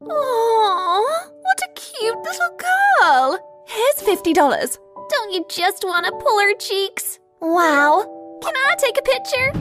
Oh, what a cute little girl. Here's $50. Don't you just want to pull her cheeks? Wow. Can I take a picture?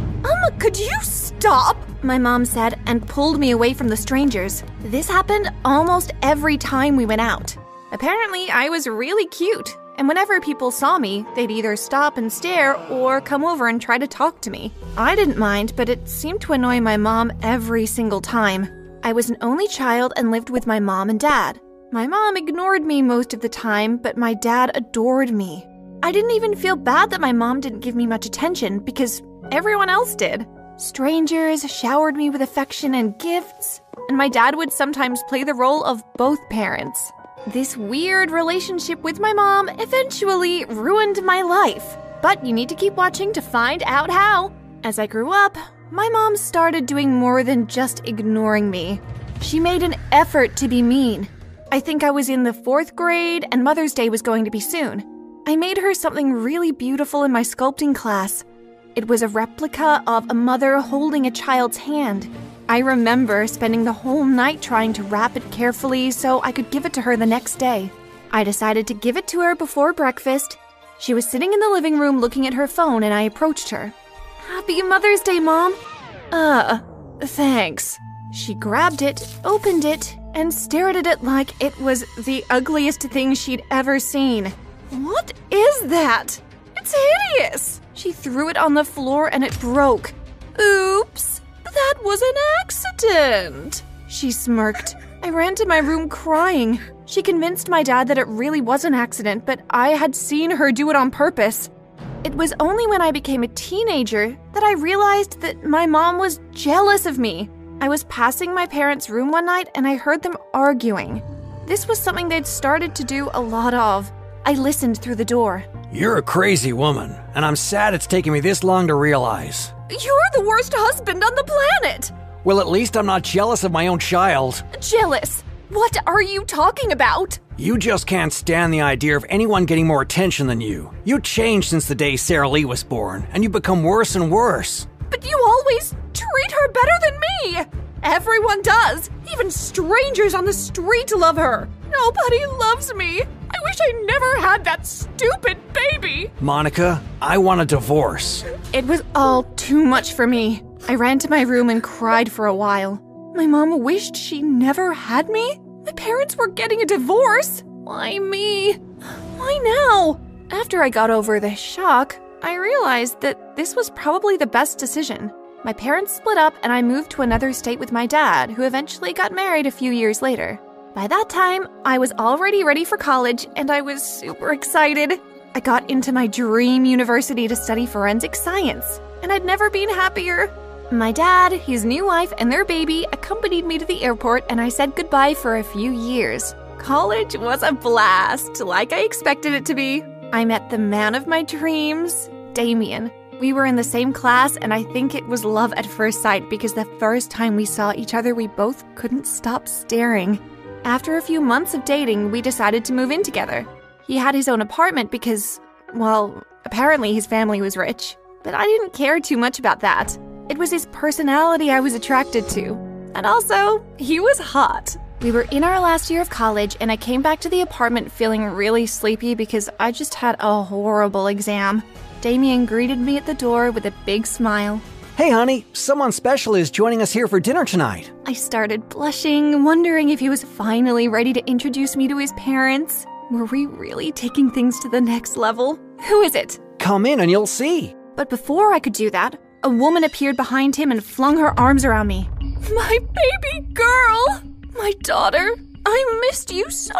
Could you stop? My mom said and pulled me away from the strangers. This happened almost every time we went out. Apparently, I was really cute, and whenever people saw me, they'd either stop and stare or come over and try to talk to me. I didn't mind, but it seemed to annoy my mom every single time. I was an only child and lived with my mom and dad. My mom ignored me most of the time, but my dad adored me. I didn't even feel bad that my mom didn't give me much attention because everyone else did. Strangers showered me with affection and gifts, and my dad would sometimes play the role of both parents. This weird relationship with my mom eventually ruined my life, but you need to keep watching to find out how. As I grew up, my mom started doing more than just ignoring me. She made an effort to be mean. I think I was in the 4th grade and Mother's Day was going to be soon. I made her something really beautiful in my sculpting class. It was a replica of a mother holding a child's hand. I remember spending the whole night trying to wrap it carefully so I could give it to her the next day. I decided to give it to her before breakfast. She was sitting in the living room looking at her phone and I approached her. "Happy Mother's Day, Mom." Thanks." She grabbed it, opened it, and stared at it like it was the ugliest thing she'd ever seen. "What is that? It's hideous!" She threw it on the floor and it broke. "Oops, that was an accident," she smirked. I ran to my room crying. She convinced my dad that it really was an accident, but I had seen her do it on purpose. It was only when I became a teenager that I realized that my mom was jealous of me. I was passing my parents' room one night and I heard them arguing. This was something they'd started to do a lot of. I listened through the door. You're a crazy woman, and I'm sad it's taken me this long to realize. You're the worst husband on the planet! Well, at least I'm not jealous of my own child. Jealous? What are you talking about? You just can't stand the idea of anyone getting more attention than you. You changed since the day Sarah Lee was born, and you've become worse and worse. But you always treat her better than me! Everyone does! Even strangers on the street love her! Nobody loves me! I wish I never had that stupid baby! Monica, I want a divorce. It was all too much for me. I ran to my room and cried for a while. My mom wished she never had me? My parents were getting a divorce? Why me? Why now? After I got over the shock, I realized that this was probably the best decision. My parents split up and I moved to another state with my dad, who eventually got married a few years later. By that time, I was already ready for college and I was super excited. I got into my dream university to study forensic science, and I'd never been happier. My dad, his new wife, and their baby accompanied me to the airport and I said goodbye for a few years. College was a blast, like I expected it to be. I met the man of my dreams, Damien. We were in the same class and I think it was love at first sight because the first time we saw each other, we both couldn't stop staring. After a few months of dating, we decided to move in together. He had his own apartment because, well, apparently his family was rich. But I didn't care too much about that. It was his personality I was attracted to. And also, he was hot. We were in our last year of college and I came back to the apartment feeling really sleepy because I just had a horrible exam. Damien greeted me at the door with a big smile. Hey honey, someone special is joining us here for dinner tonight. I started blushing, wondering if he was finally ready to introduce me to his parents. Were we really taking things to the next level? Who is it? Come in and you'll see. But before I could do that, a woman appeared behind him and flung her arms around me. My baby girl! My daughter! I missed you so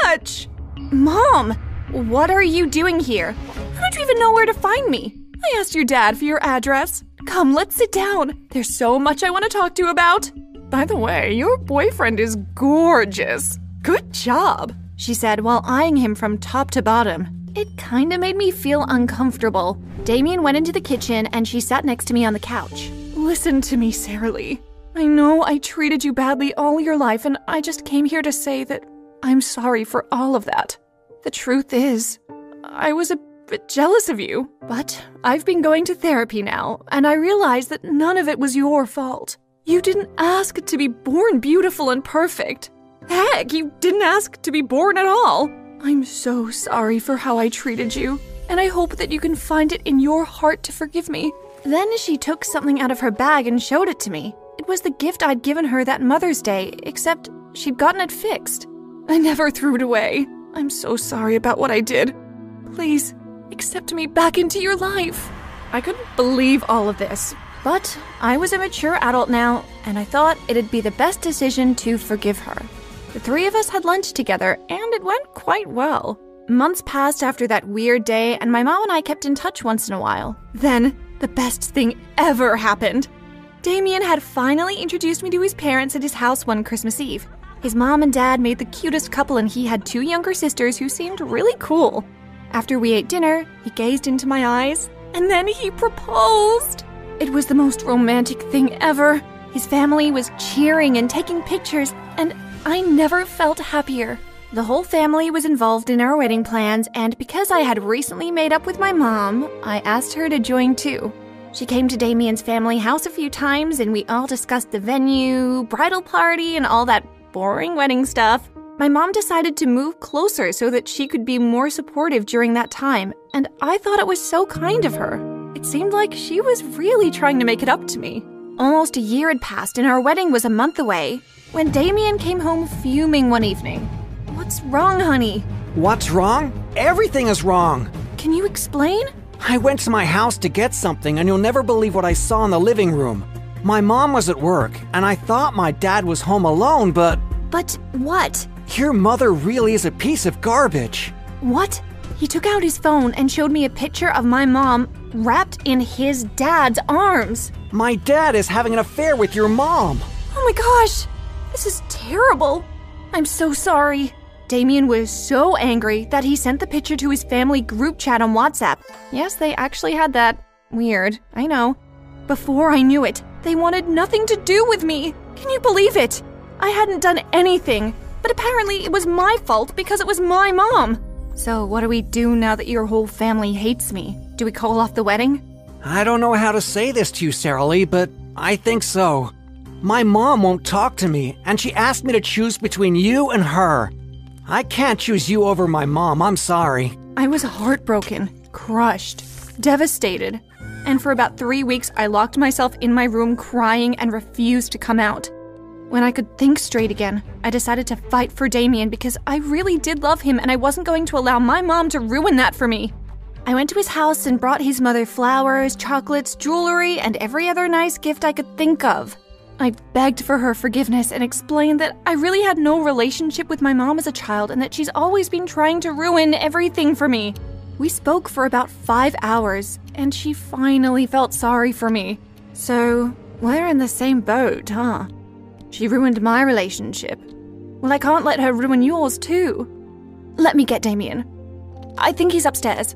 much! Mom, what are you doing here? How did you even know where to find me? I asked your dad for your address. Come, let's sit down. There's so much I want to talk to you about. By the way, your boyfriend is gorgeous. Good job, she said while eyeing him from top to bottom. It kinda made me feel uncomfortable. Damien went into the kitchen and she sat next to me on the couch. Listen to me, Sarah Lee. I know I treated you badly all your life and I just came here to say that I'm sorry for all of that. The truth is, I was a bit jealous of you, but I've been going to therapy now and I realize that none of it was your fault. You didn't ask to be born beautiful and perfect. Heck, you didn't ask to be born at all. I'm so sorry for how I treated you, and I hope that you can find it in your heart to forgive me." Then she took something out of her bag and showed it to me. It was the gift I'd given her that Mother's Day, except she'd gotten it fixed. I never threw it away. I'm so sorry about what I did. Please, accept me back into your life. I couldn't believe all of this, but I was a mature adult now, and I thought it'd be the best decision to forgive her. The three of us had lunch together, and it went quite well. Months passed after that weird day, and my mom and I kept in touch once in a while. Then, the best thing ever happened. Damien had finally introduced me to his parents at his house one Christmas Eve. His mom and dad made the cutest couple, and he had 2 younger sisters who seemed really cool. After we ate dinner, he gazed into my eyes, and then he proposed. It was the most romantic thing ever. His family was cheering and taking pictures, and I never felt happier. The whole family was involved in our wedding plans, and because I had recently made up with my mom, I asked her to join too. She came to Damien's family house a few times, and we all discussed the venue, bridal party, and all that boring wedding stuff. My mom decided to move closer so that she could be more supportive during that time, and I thought it was so kind of her. It seemed like she was really trying to make it up to me. Almost a year had passed, and our wedding was a month away when Damien came home fuming one evening. "What's wrong, honey?" What's wrong? Everything is wrong. "Can you explain?" I went to my house to get something, and you'll never believe what I saw in the living room. My mom was at work, and I thought my dad was home alone, but "But what?" your mother really is a piece of garbage. "What?" He took out his phone and showed me a picture of my mom wrapped in his dad's arms. My dad is having an affair with your mom. Oh my gosh! This is terrible. I'm so sorry. Damien was so angry that he sent the picture to his family group chat on WhatsApp. Yes, they actually had that. Weird, I know. Before I knew it, they wanted nothing to do with me. Can you believe it? I hadn't done anything, but apparently it was my fault because it was my mom. So what do we do now that your whole family hates me? Do we call off the wedding? I don't know how to say this to you, Sarah Lee, but I think so. My mom won't talk to me, and she asked me to choose between you and her. I can't choose you over my mom, I'm sorry. I was heartbroken, crushed, devastated. And for about 3 weeks, I locked myself in my room crying and refused to come out. When I could think straight again, I decided to fight for Damien because I really did love him and I wasn't going to allow my mom to ruin that for me. I went to his house and brought his mother flowers, chocolates, jewelry, and every other nice gift I could think of. I begged for her forgiveness and explained that I really had no relationship with my mom as a child and that she's always been trying to ruin everything for me. We spoke for about 5 hours, and she finally felt sorry for me. So, we're in the same boat, huh? She ruined my relationship. Well, I can't let her ruin yours, too. Let me get Damien. I think he's upstairs.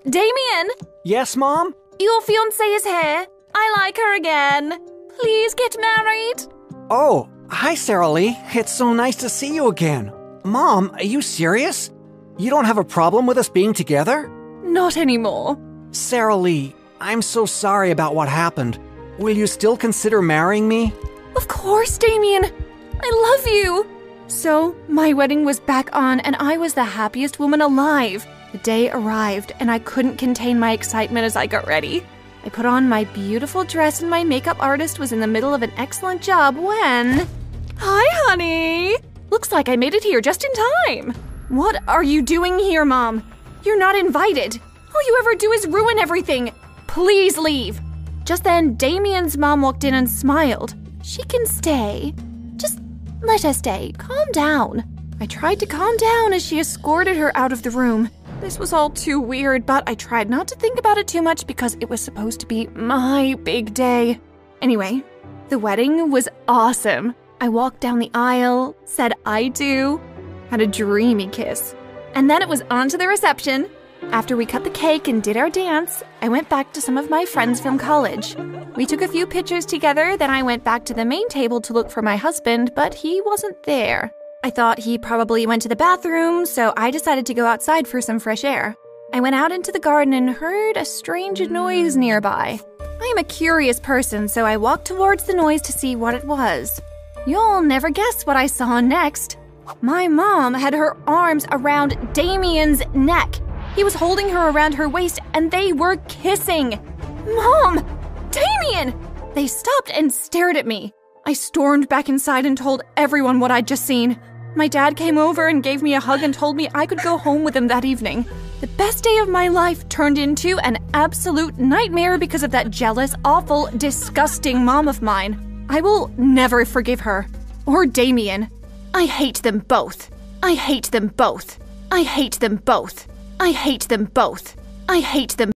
Damien! Yes, Mom? Your fiancée is here. I like her again. Please get married. Oh, hi, Sarah Lee. It's so nice to see you again. Mom, are you serious? You don't have a problem with us being together? Not anymore. Sarah Lee, I'm so sorry about what happened. Will you still consider marrying me? Of course, Damien. I love you. So, my wedding was back on, and I was the happiest woman alive. The day arrived, and I couldn't contain my excitement as I got ready. I put on my beautiful dress, and my makeup artist was in the middle of an excellent job when... Hi, honey! Looks like I made it here just in time. What are you doing here, Mom? You're not invited. All you ever do is ruin everything. Please leave. Just then, Damien's mom walked in and smiled. She can stay. Just let her stay. Calm down. I tried to calm down as she escorted her out of the room. This was all too weird, but I tried not to think about it too much because it was supposed to be my big day. Anyway, the wedding was awesome. I walked down the aisle, said I do, had a dreamy kiss. And then it was on to the reception. After we cut the cake and did our dance, I went back to some of my friends from college. We took a few pictures together, then I went back to the main table to look for my husband, but he wasn't there. I thought he probably went to the bathroom, so I decided to go outside for some fresh air. I went out into the garden and heard a strange noise nearby. I am a curious person, so I walked towards the noise to see what it was. You'll never guess what I saw next. My mom had her arms around Damien's neck. He was holding her around her waist and they were kissing. Mom! Damien! They stopped and stared at me. I stormed back inside and told everyone what I'd just seen. My dad came over and gave me a hug and told me I could go home with him that evening. The best day of my life turned into an absolute nightmare because of that jealous, awful, disgusting mom of mine. I will never forgive her. Or Damien. I hate them both. I hate them both. I hate them both. I hate them both. I hate them